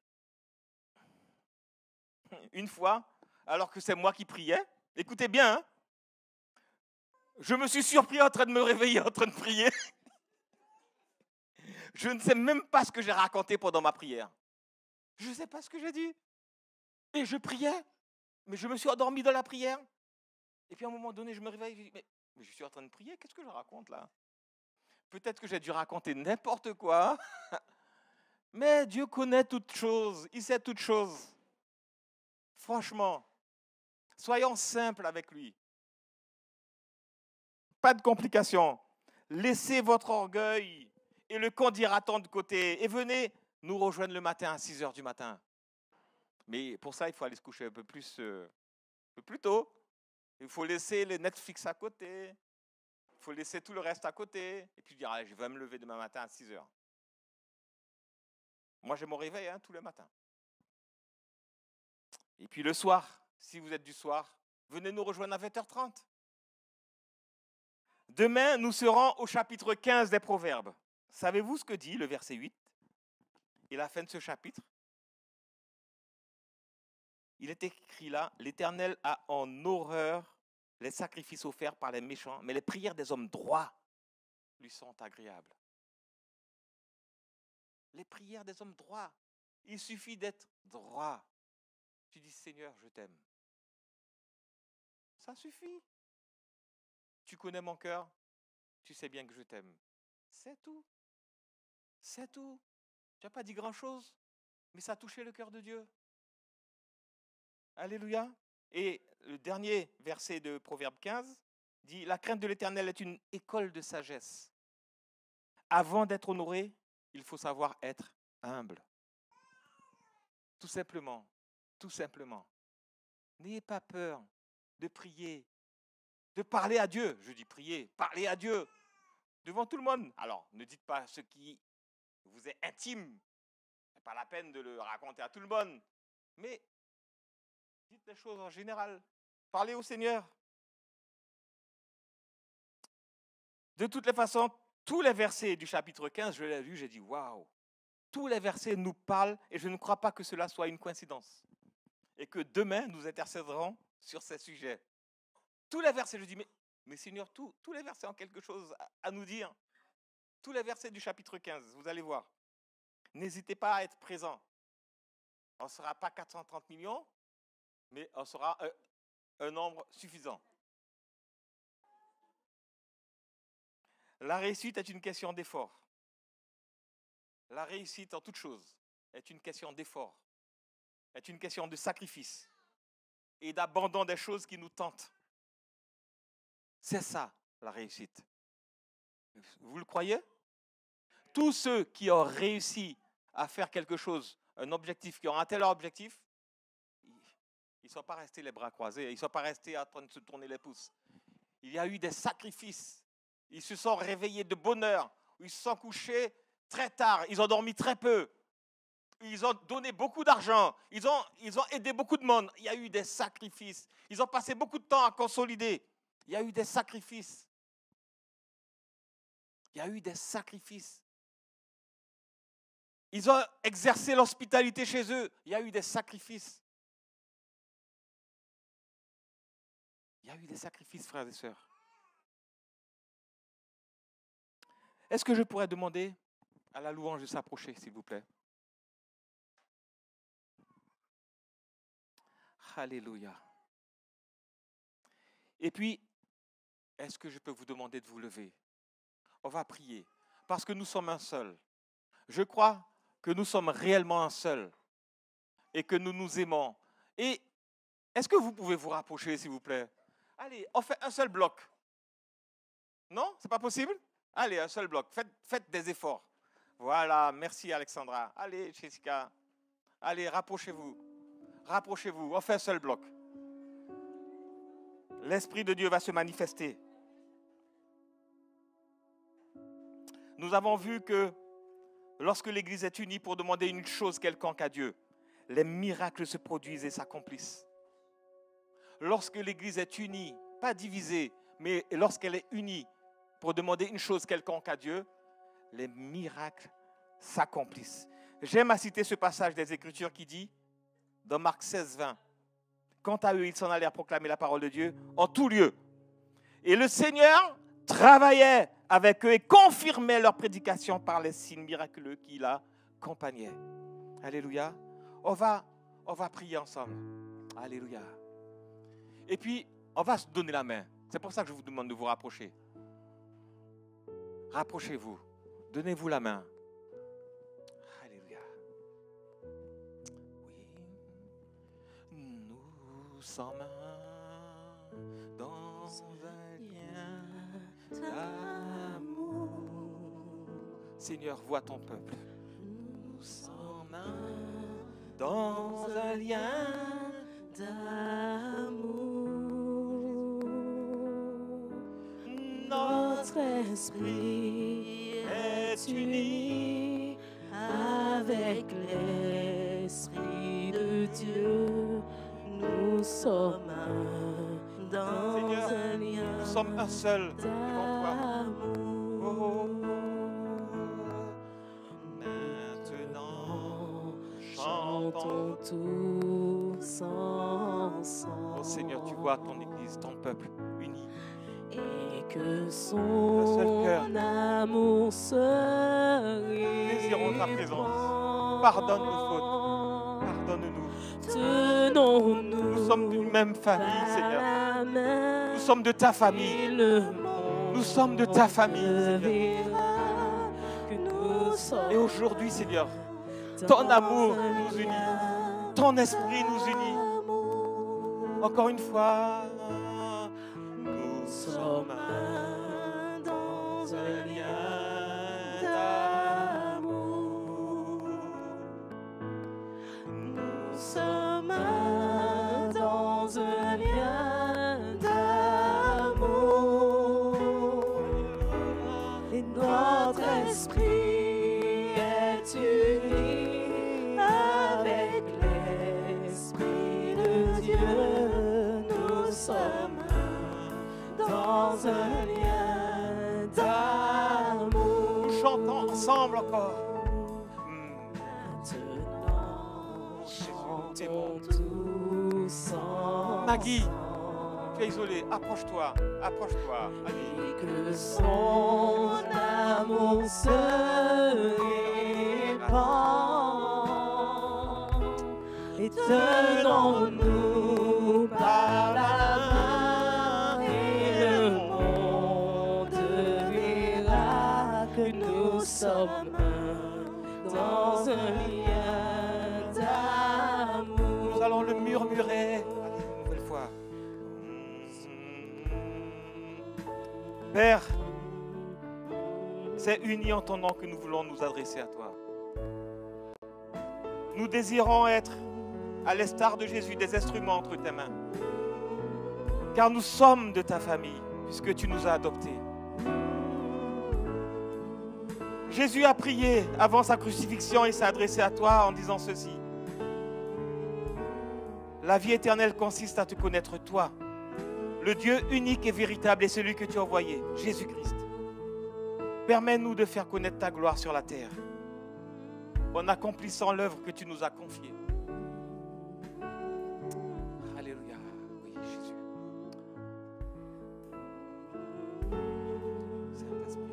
une fois, alors que c'est moi qui priais, écoutez bien, hein, je me suis surpris en train de me réveiller, en train de prier. Je ne sais même pas ce que j'ai raconté pendant ma prière. Je ne sais pas ce que j'ai dit. Et je priais, mais je me suis endormi dans la prière. Et puis à un moment donné, je me réveille, je dis, mais je suis en train de prier, qu'est-ce que je raconte là? Peut-être que j'ai dû raconter n'importe quoi, mais Dieu connaît toutes choses, il sait toutes choses. Franchement, soyons simples avec lui. Pas de complications. Laissez votre orgueil et le qu'en-dira-t-on de côté et venez nous rejoindre le matin à 6h du matin. Mais pour ça, il faut aller se coucher un peu plus tôt. Il faut laisser les Netflix à côté. Il faut laisser tout le reste à côté. Et puis dire, allez, je vais me lever demain matin à 6h. Moi, j'ai mon réveil tous les matins. Et puis le soir, si vous êtes du soir, venez nous rejoindre à 20h30. Demain, nous serons au chapitre 15 des Proverbes. Savez-vous ce que dit le verset 8 et la fin de ce chapitre? Il est écrit là, l'Éternel a en horreur les sacrifices offerts par les méchants, mais les prières des hommes droits lui sont agréables. Les prières des hommes droits. Il suffit d'être droit. Tu dis, Seigneur, je t'aime. Ça suffit. Tu connais mon cœur, tu sais bien que je t'aime. C'est tout. C'est tout. Tu n'as pas dit grand-chose, mais ça a touché le cœur de Dieu. Alléluia. Et le dernier verset de Proverbe 15 dit, la crainte de l'Éternel est une école de sagesse. Avant d'être honoré, il faut savoir être humble. Tout simplement. Tout simplement. N'ayez pas peur de prier, de parler à Dieu. Je dis prier, parler à Dieu devant tout le monde. Alors, ne dites pas ce qui vous est intime. Ce n'est pas la peine de le raconter à tout le monde. Mais dites les choses en général. Parlez au Seigneur. De toutes les façons, tous les versets du chapitre 15, je l'ai lu, j'ai dit waouh. Tous les versets nous parlent et je ne crois pas que cela soit une coïncidence. Et que demain, nous intercéderons sur ces sujets. Tous les versets, je dis, mais Seigneur, tous les versets ont quelque chose à nous dire. Tous les versets du chapitre 15, vous allez voir. N'hésitez pas à être présent. On ne sera pas 430 millions, mais on sera un nombre suffisant. La réussite est une question d'effort. La réussite en toute chose est une question d'effort, est une question de sacrifice et d'abandon des choses qui nous tentent. C'est ça, la réussite. Vous le croyez? Tous ceux qui ont réussi à faire quelque chose, un objectif, qui ont atteint leur objectif, ils ne sont pas restés les bras croisés, ils ne sont pas restés en train de se tourner les pouces. Il y a eu des sacrifices. Ils se sont réveillés de bonne heure, ils se sont couchés très tard, ils ont dormi très peu. Ils ont donné beaucoup d'argent, ils ont aidé beaucoup de monde. Il y a eu des sacrifices. Ils ont passé beaucoup de temps à consolider. Il y a eu des sacrifices. Il y a eu des sacrifices. Ils ont exercé l'hospitalité chez eux. Il y a eu des sacrifices. Il y a eu des sacrifices, frères et sœurs. Est-ce que je pourrais demander à la louange de s'approcher, s'il vous plaît? Alléluia. Et puis, est-ce que je peux vous demander de vous lever? On va prier, parce que nous sommes un seul. Je crois que nous sommes réellement un seul et que nous nous aimons. Et est-ce que vous pouvez vous rapprocher, s'il vous plaît? Allez, on fait un seul bloc. Non? C'est pas possible? Allez, un seul bloc. Faites des efforts. Voilà, merci Alexandra. Allez, Jessica. Allez, rapprochez-vous. Rapprochez-vous. On fait un seul bloc. L'Esprit de Dieu va se manifester. Nous avons vu que lorsque l'Église est unie pour demander une chose quelconque à Dieu, les miracles se produisent et s'accomplissent. Lorsque l'Église est unie, pas divisée, mais lorsqu'elle est unie pour demander une chose quelconque à Dieu, les miracles s'accomplissent. J'aime à citer ce passage des Écritures qui dit, dans Marc 16, 20, « Quant à eux, ils s'en allèrent proclamer la parole de Dieu en tout lieu. Et le Seigneur travaillait avec eux et confirmait leur prédication par les signes miraculeux qui l'accompagnaient. » Alléluia. On va prier ensemble. Alléluia. Et puis, on va se donner la main. C'est pour ça que je vous demande de vous rapprocher. Rapprochez-vous. Donnez-vous la main. Alléluia. Oui. Nous sommes dans un lien d'amour. Seigneur, vois ton peuple. Nous sommes dans un lien d'amour. Notre esprit est uni avec l'Esprit de Dieu. Nous sommes dans Seigneur, un lien. Nous sommes un seul devant toi. Oh, maintenant, chantons tous ensemble. Oh Seigneur, tu vois ton Église, ton peuple uni. Et que son amour se désirons ta présence. Pardonne nos fautes. Pardonne-nous. Tenons-nous. Nous sommes d'une même famille, Seigneur. Nous sommes de ta famille. Nous sommes de ta famille, Seigneur. Et aujourd'hui, Seigneur, ton amour nous unit. Ton esprit nous unit. Encore une fois. Nous sommes dans un lien d'amour. Nous sommes dans un lien d'amour. Et notre esprit est uni avec l'Esprit de Dieu. Nous sommes dans un lien d'amour. Nous chantons ensemble encore. Maintenant, chantons tous ensemble. Maggie, tu es isolée. Approche-toi. Approche-toi. Allez. Que son amour se répand. Et tenons-nous par la main. Nous sommes dans un lien d'amour. Nous allons le murmurer. Allez, une nouvelle fois. Père, c'est uni en ton nom que nous voulons nous adresser à toi. Nous désirons être, à l'instar de Jésus, des instruments entre tes mains. Car nous sommes de ta famille, puisque tu nous as adoptés. Jésus a prié avant sa crucifixion et s'est adressé à toi en disant ceci. La vie éternelle consiste à te connaître toi, le Dieu unique et véritable et celui que tu as envoyé, Jésus-Christ. Permets-nous de faire connaître ta gloire sur la terre, en accomplissant l'œuvre que tu nous as confiée. Alléluia. Oui, Jésus. Saint-Esprit.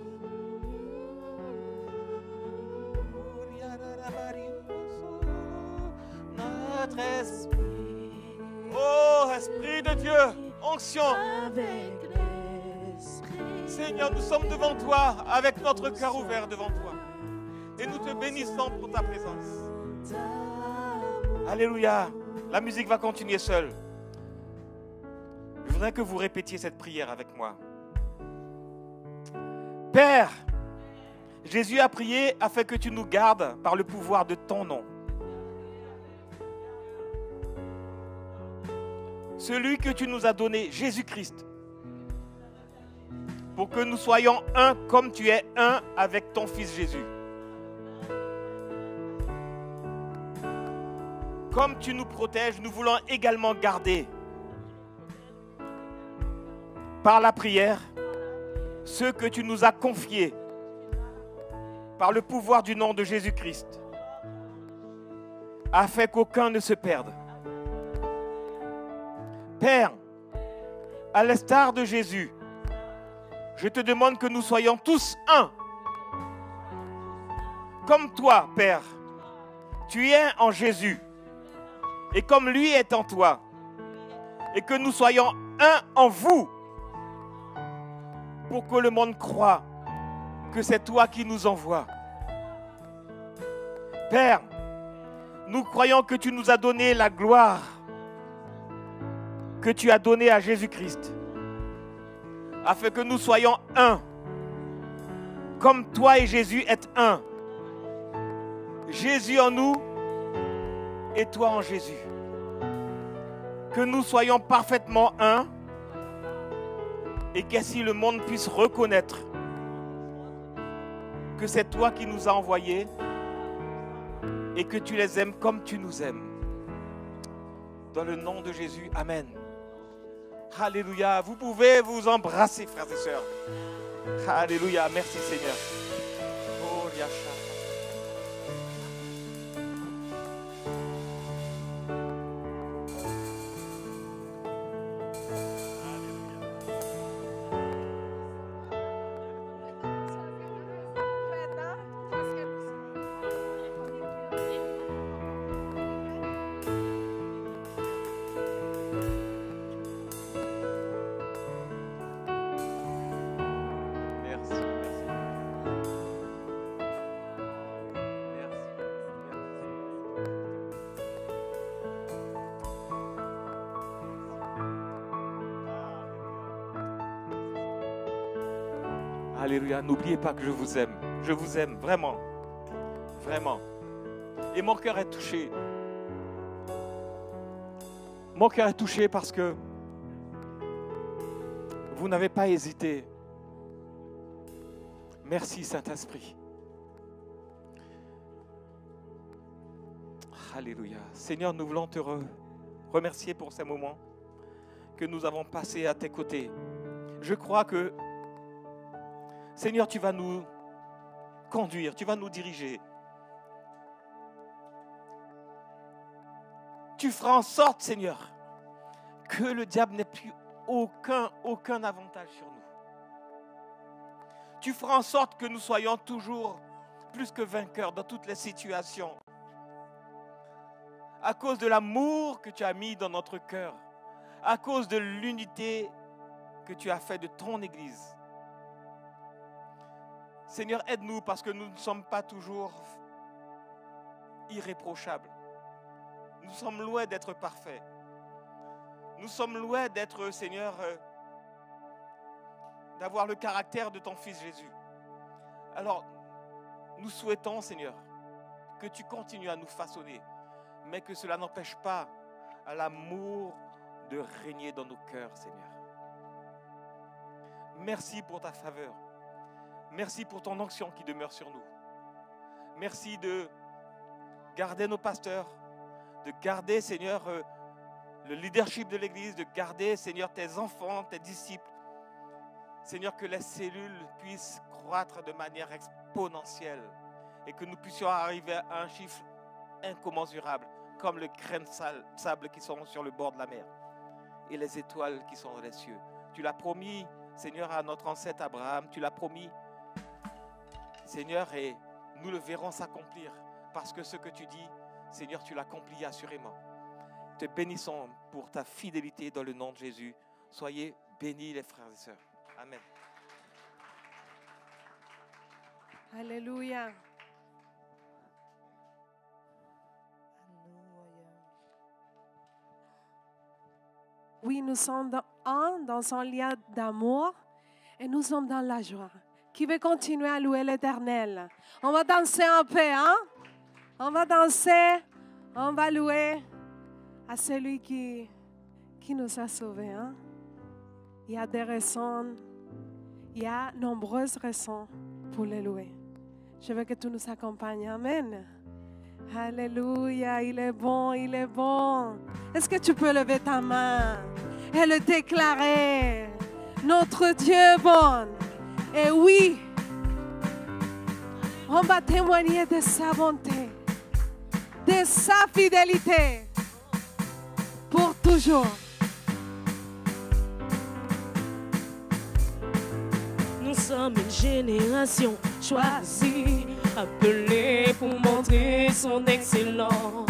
Notre esprit. Oh, Esprit de Dieu, onction. Seigneur, nous sommes devant toi, avec notre cœur ouvert devant toi. Et nous te bénissons pour ta présence. Alléluia. La musique va continuer seule. Je voudrais que vous répétiez cette prière avec moi. Père, Jésus a prié afin que tu nous gardes par le pouvoir de ton nom. Celui que tu nous as donné, Jésus-Christ, pour que nous soyons un comme tu es un avec ton Fils Jésus. Comme tu nous protèges, nous voulons également garder par la prière ceux que tu nous as confiés par le pouvoir du nom de Jésus-Christ, afin qu'aucun ne se perde. Père, à l'instar de Jésus, je te demande que nous soyons tous un. Comme toi, Père, tu es en Jésus, et comme lui est en toi, et que nous soyons un en vous, pour que le monde croie que c'est toi qui nous envoies. Père, nous croyons que tu nous as donné la gloire que tu as donnée à Jésus-Christ, afin que nous soyons un, comme toi et Jésus êtes un. Jésus en nous et toi en Jésus. Que nous soyons parfaitement un et qu'ainsi le monde puisse reconnaître que c'est toi qui nous as envoyés et que tu les aimes comme tu nous aimes. Dans le nom de Jésus, Amen. Alléluia. Vous pouvez vous embrasser, frères et sœurs. Alléluia. Merci Seigneur. Oh, Yasha. Alléluia, n'oubliez pas que je vous aime. Je vous aime, vraiment. Vraiment. Et mon cœur est touché. Mon cœur est touché parce que vous n'avez pas hésité. Merci Saint-Esprit. Alléluia. Seigneur, nous voulons te remercier pour ces moments que nous avons passés à tes côtés. Je crois que Seigneur, tu vas nous conduire, tu vas nous diriger. Tu feras en sorte, Seigneur, que le diable n'ait plus aucun avantage sur nous. Tu feras en sorte que nous soyons toujours plus que vainqueurs dans toutes les situations. À cause de l'amour que tu as mis dans notre cœur, à cause de l'unité que tu as fait de ton Église. Seigneur, aide-nous parce que nous ne sommes pas toujours irréprochables. Nous sommes loin d'être parfaits. Nous sommes loin d'être, Seigneur, d'avoir le caractère de ton Fils Jésus. Alors, nous souhaitons, Seigneur, que tu continues à nous façonner, mais que cela n'empêche pas à l'amour de régner dans nos cœurs, Seigneur. Merci pour ta faveur. Merci pour ton onction qui demeure sur nous. Merci de garder nos pasteurs, de garder, Seigneur, le leadership de l'Église, de garder, Seigneur, tes enfants, tes disciples. Seigneur, que les cellules puissent croître de manière exponentielle et que nous puissions arriver à un chiffre incommensurable, comme le grain de sable qui sont sur le bord de la mer et les étoiles qui sont dans les cieux. Tu l'as promis, Seigneur, à notre ancêtre Abraham, tu l'as promis, Seigneur, et nous le verrons s'accomplir parce que ce que tu dis, Seigneur, tu l'accomplis assurément. Te bénissons pour ta fidélité dans le nom de Jésus. Soyez bénis les frères et sœurs. Amen. Alléluia. Oui, nous sommes dans son lien d'amour et nous sommes dans la joie. Qui veut continuer à louer l'Éternel? On va danser un peu, hein? On va danser, on va louer à celui qui nous a sauvés, hein? Il y a des raisons, il y a nombreuses raisons pour le louer. Je veux que tu nous accompagnes. Amen. Alléluia, il est bon, il est bon. Est-ce que tu peux lever ta main et le déclarer? Notre Dieu est bon. Et oui, on va témoigner de sa bonté, de sa fidélité pour toujours. Nous sommes une génération choisie, appelée pour montrer son excellence.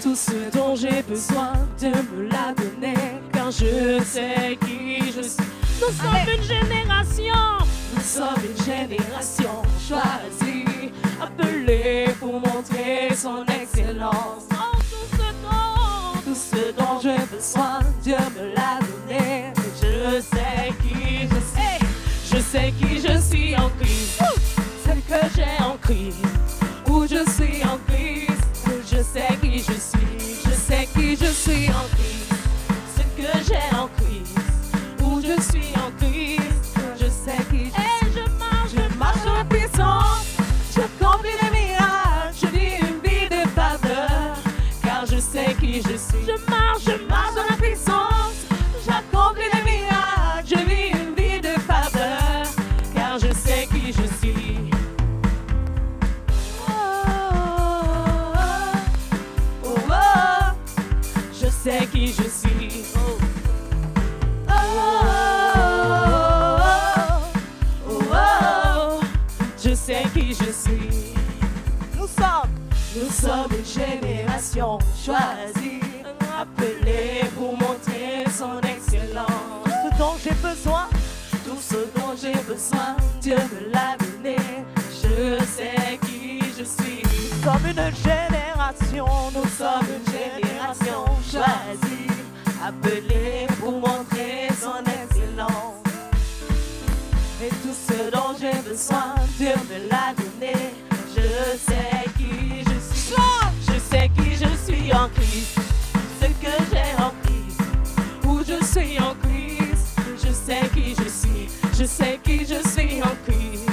Tout ce dont j'ai besoin de me la donner, car je sais qui je suis. Nous sommes une génération, nous sommes une génération choisie, appelée pour montrer son excellence. Oh, tout ce dont j'ai besoin, Dieu me l'a donné. Je sais qui je suis, je sais qui je suis en Christ. Ce que j'ai en Christ, où je suis en Christ, je sais qui je suis, je sais qui je suis en Christ. Ce que j'ai en Christ, où je suis en Christ, je sais qui je suis. Et je marche dans la puissance, j'accomplis les miracles, je vis une vie de faveur, car je sais qui je suis. Je marche dans la puissance, j'accomplis les miracles, je vis une vie de faveur, car je sais qui je suis. Je sais qui je suis. Je sais qui je suis. Nous sommes une génération choisie, appelée pour montrer son excellence. Tout ce dont j'ai besoin, tout ce dont j'ai besoin, Dieu me l'a donné. Je sais qui je suis. Nous sommes une génération, nous sommes une génération choisie, appelée pour montrer son excellence. Et tout ce dont j'ai besoin, Dieu me l'a donné. Je sais qui je suis. Je sais qui je suis en Christ. Ce que j'ai en Christ, où je suis en Christ. Je sais qui je suis. Je sais qui je suis en Christ.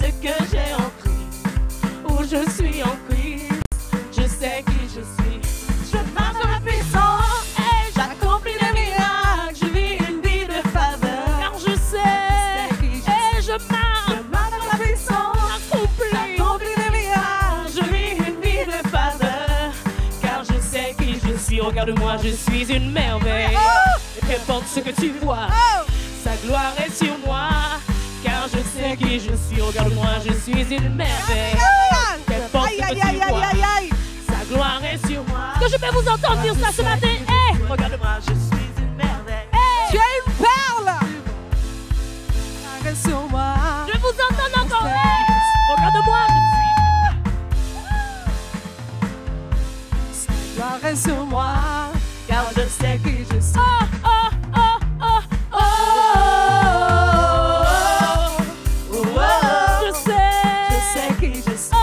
Ce que j'ai en Christ, où je suis en Christ. Je sais qui je suis. Je marche dans la puissance et j'accomplis les miracles. Je vis une vie de faveur, car je sais et je marche dans la puissance, j'accomplis les miracles. Je vis une vie de faveur, car je sais qui je suis. Regarde-moi, je suis une merveille. Et qu'importe ce que tu vois, sa gloire est sur moi, car je sais qui je suis. Regarde-moi, je suis une merveille. Qu'importe ce que tu vois, sa gloire est sur moi. Que je peux vous entendre dire ça ce matin. Hey. Regarde-moi, je suis une merveille. Hey. Tu es une perle. Arrête sur moi. Je vous entends encore. Hey. Regarde-moi, je suis. Arrête sur moi, car je sais qui je suis. Je sais qui je suis.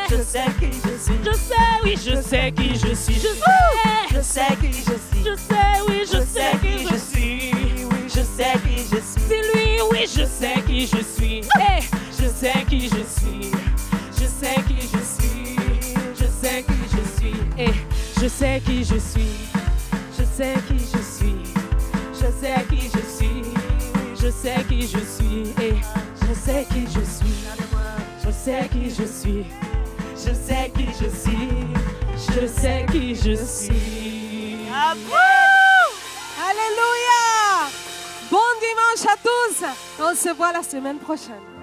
Je sais qui je suis. Je sais, oui, je sais qui je suis. Je sais qui je suis. Je sais, oui, je sais qui je suis. Oui, je sais qui je suis. C'est lui, oui, je sais qui je suis. Hey, je sais qui je suis. Je sais qui je suis. Je sais qui je suis. Hey. sais qui je suis. Je sais qui je suis. Je sais qui je suis. Je sais qui je suis. Et je sais qui je suis. Je sais qui je suis. Je sais qui je suis. Je sais qui je suis. Alléluia. Bon dimanche à tous. On se voit la semaine prochaine.